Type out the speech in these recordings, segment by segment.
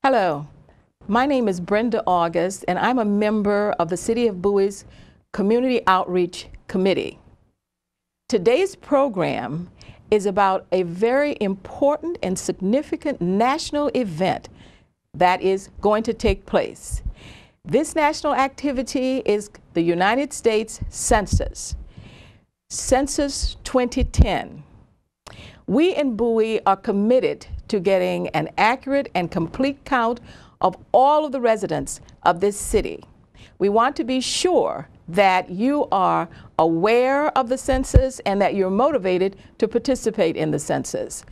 Hello, my name is Brenda August, and I'm a member of the City of Bowie's Community Outreach Committee. Today's program is about a very important and significant national event that is going to take place. This national activity is the United States Census, Census 2010. We in Bowie are committed to getting an accurate and complete count of all of the residents of this city. We want to be sure that you are aware of the census and that you're motivated to participate in the census.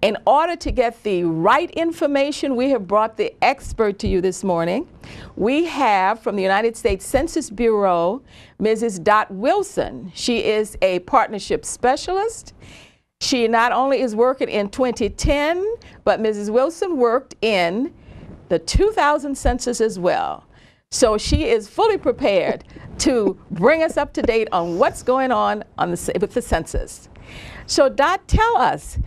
In order to get the right information, we have brought the expert to you this morning. We have from the United States Census Bureau, Mrs. Dot Wilson. She is a partnership specialist. She not only is working in 2010, but Mrs. Wilson worked in the 2000 census as well. So she is fully prepared to bring us up to date on what's going on with the census. So Dot, tell us,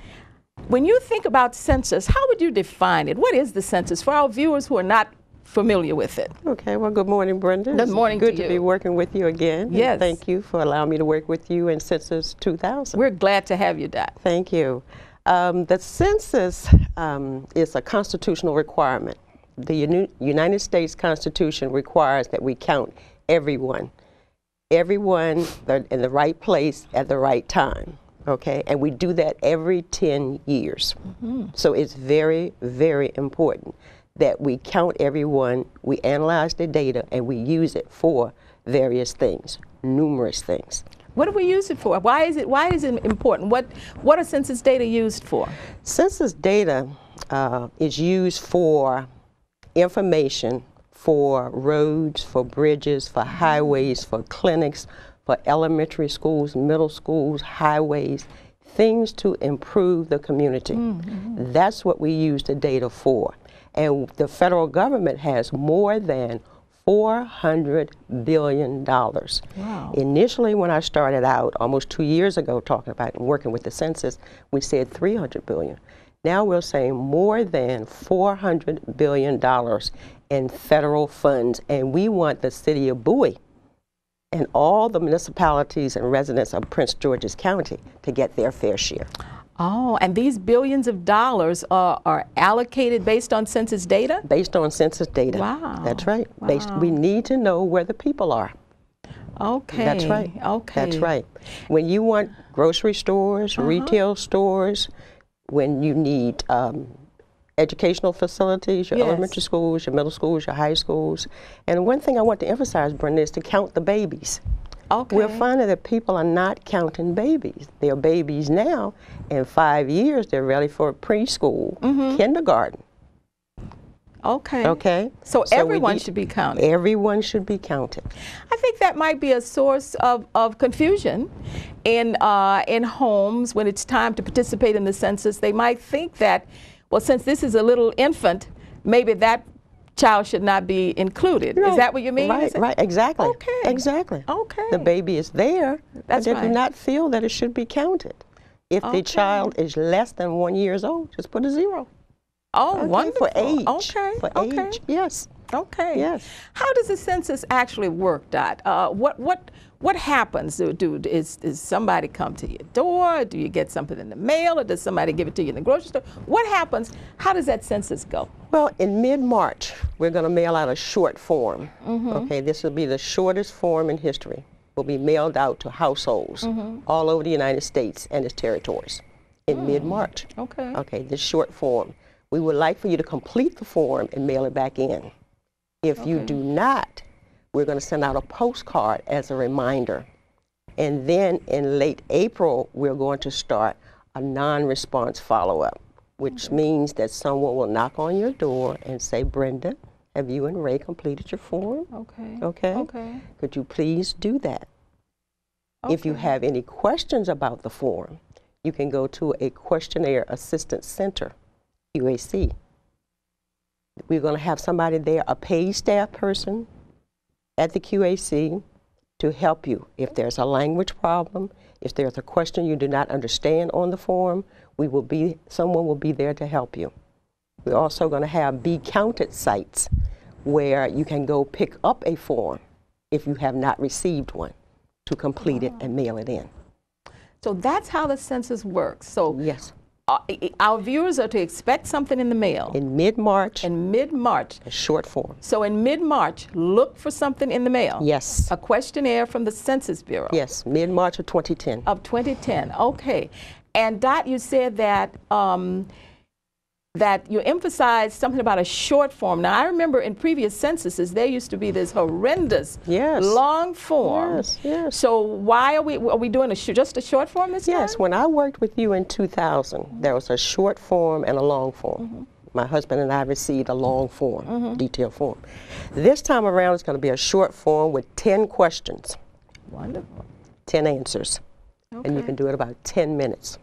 when you think about census, how would you define it? What is the census for our viewers who are not familiar with it? Okay, well, good morning, Brenda. Good morning to you. Good to be working with you again. Yes. And thank you for allowing me to work with you in Census 2000. We're glad to have you, Dot. Thank you. The census is a constitutional requirement. The United States Constitution requires that we count everyone in the right place at the right time. Okay, and we do that every 10 years. Mm-hmm. So it's very, very important that we count everyone, we analyze the data, and we use it for various things, numerous things. What do we use it for? Why is it important? What are census data used for? Census data is used for information for roads, for bridges, for highways, for clinics, for elementary schools, middle schools, highways, things to improve the community. Mm-hmm. That's what we use the data for. And the federal government has more than $400 billion. Wow. Initially, when I started out almost 2 years ago talking about and working with the census, we said $300 billion. Now we're saying more than $400 billion in federal funds. And we want the city of Bowie and all the municipalities and residents of Prince George's County to get their fair share. Oh, and these billions of dollars are allocated based on census data? Based on census data. Wow. That's right. Wow. We need to know where the people are. Okay. That's right. Okay. That's right. When you want grocery stores, retail stores, when you need educational facilities, your elementary schools, your middle schools, your high schools. And one thing I want to emphasize, Brenda, is to count the babies. Okay. We're finding that people are not counting babies. They're babies now. In 5 years, they're ready for preschool, kindergarten. Okay. Okay. So everyone should be counted. Everyone should be counted. I think that might be a source of confusion in homes when it's time to participate in the census. They might think that, well, since this is a little infant, maybe that child should not be included. No, is that what you mean? Right, exactly. Okay. Exactly. Okay. The baby is there, That's but they right. do not feel that it should be counted. If the child is less than 1 year old, just put a 0. Oh, okay, wonderful. For age. Okay. For age, yes. Okay. Yes. How does the census actually work, Dot? What happens? Does somebody come to your door? Do you get something in the mail, or does somebody give it to you in the grocery store? What happens? How does that census go? Well, in mid-March, we're going to mail out a short form. Okay, this will be the shortest form in history. Will be mailed out to households all over the United States and its territories in mid-March. Okay. Okay, this short form. We would like for you to complete the form and mail it back in. If you do not, we're going to send out a postcard as a reminder. And then in late April, we're going to start a non-response follow-up, which means that someone will knock on your door and say, Brenda, have you and Ray completed your form? Okay. Okay. Okay. Could you please do that? Okay. If you have any questions about the form, you can go to a questionnaire assistance center, QAC. We're going to have somebody there, a paid staff person at the QAC, to help you. If there's a language problem, if there's a question you do not understand on the form, someone will be there to help you. We're also going to have Be Counted sites where you can go pick up a form if you have not received one to complete it and mail it in. So that's how the census works. So yes, our viewers are to expect something in the mail. In mid-March. In mid-March. A short form. So in mid-March, look for something in the mail. Yes. A questionnaire from the Census Bureau. Yes, mid-March of 2010. Of 2010, okay. And Dot, you said that that you emphasized something about a short form. Now, I remember in previous censuses, there used to be this horrendous long form. Yes, yes. So why are we doing just a short form this time? Yes, when I worked with you in 2000, there was a short form and a long form. My husband and I received a long form, detailed form. This time around, it's going to be a short form with 10 questions. Wonderful. 10 answers. Okay. And you can do it about 10 minutes.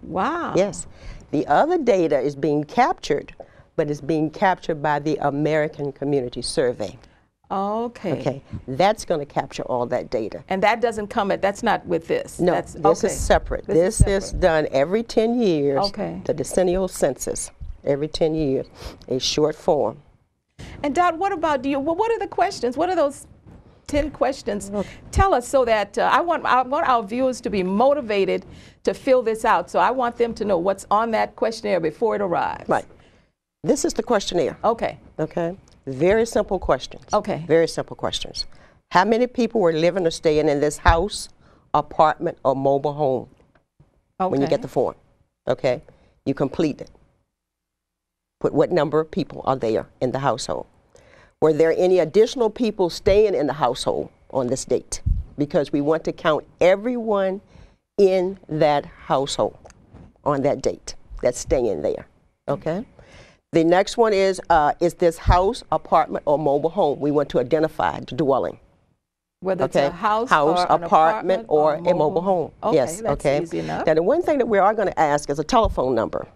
Wow. Yes. The other data is being captured, but it's being captured by the American Community Survey. Okay. Okay. That's going to capture all that data. And that doesn't come that's not with this? No, this is separate. This is done every 10 years. Okay. The decennial census, every 10 years, a short form. And Dot, what about what are the questions? What are those 10 questions? Okay. Tell us so that I want our viewers to be motivated to fill this out. So I want them to know what's on that questionnaire before it arrives. Right. This is the questionnaire. Okay. Okay. Very simple questions. Okay. Very simple questions. How many people were living or staying in this house, apartment, or mobile home? Okay. When you get the form. Okay. You complete it. Put what number of people are there in the household. Were there any additional people staying in the household on this date? Because we want to count everyone in that household on that date that's staying there, okay? The next one is this house, apartment, or mobile home? We want to identify the dwelling. Whether it's a house or an apartment, or a mobile home. Okay, yes, that's easy enough. Now, the one thing that we are going to ask is a telephone number.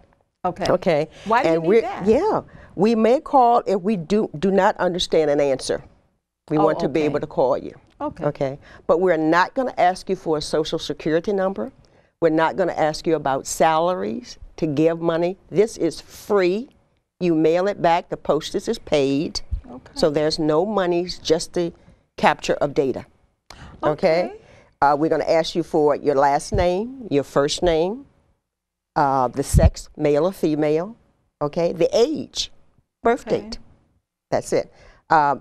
Okay. Okay. Why do you need that? Yeah. We may call if we do not understand an answer. We want to be able to call you. Okay. Okay. But we're not going to ask you for a social security number. We're not going to ask you about salaries to give money. This is free. You mail it back. The postage is paid. Okay. So there's no money, just the capture of data. Okay. We're going to ask you for your last name, your first name, the sex, male or female, okay, the age, birth date, that's it.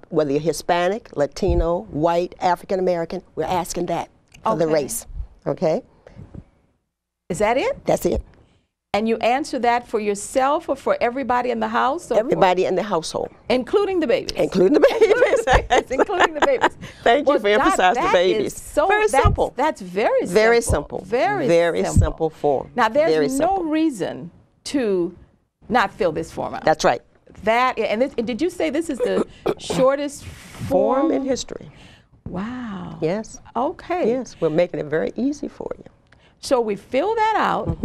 Whether you're Hispanic, Latino, white, African American, we're asking that for the race, okay? Is that it? That's it. And you answer that for yourself or for everybody in the house? Or everybody in the household. Including the babies? Including the babies. Including the babies. Thank you for emphasizing the babies. Very simple. That's very simple. Very simple. Very simple form. Now, there's no reason to not fill this form out. That's right. And did you say this is the shortest form in history? Wow. Yes. Okay. Yes, we're making it very easy for you. So we fill that out,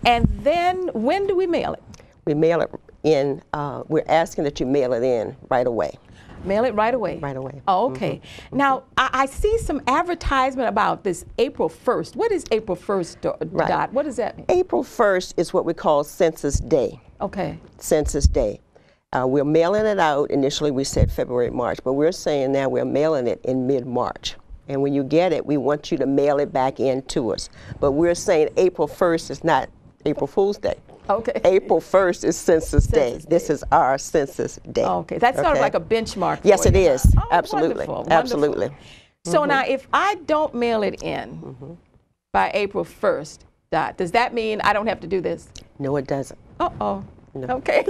and then when do we mail it? We mail it in, we're asking that you mail it in right away. Mail it right away? Right away. Oh, okay. Now, I see some advertisement about this April 1st. What is April 1st, Dot? What does that mean? April 1st is what we call Census Day. Okay. Census Day. We're mailing it out. Initially, we said February, March, but we're saying now we're mailing it in mid-March. And when you get it, we want you to mail it back in to us. But we're saying April 1st is not April Fool's Day. Okay. April 1st is Census Day. This is our Census Day. Okay. That's sort of like a benchmark. Yes, it is. Oh, absolutely. Wonderful. Absolutely. So now, if I don't mail it in by April 1st, Dot, does that mean I don't have to do this? No, it doesn't. Uh-oh. No. Okay.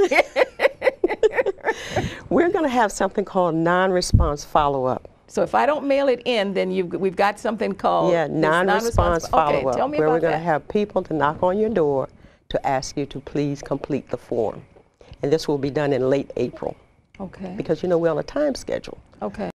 We're going to have something called non-response follow-up. So if I don't mail it in, then we've got something called non-response follow-up, tell me where about we're going to that. have people to knock on your door to ask you to please complete the form. And this will be done in late April. Okay. Because, you know, we're on a time schedule. Okay.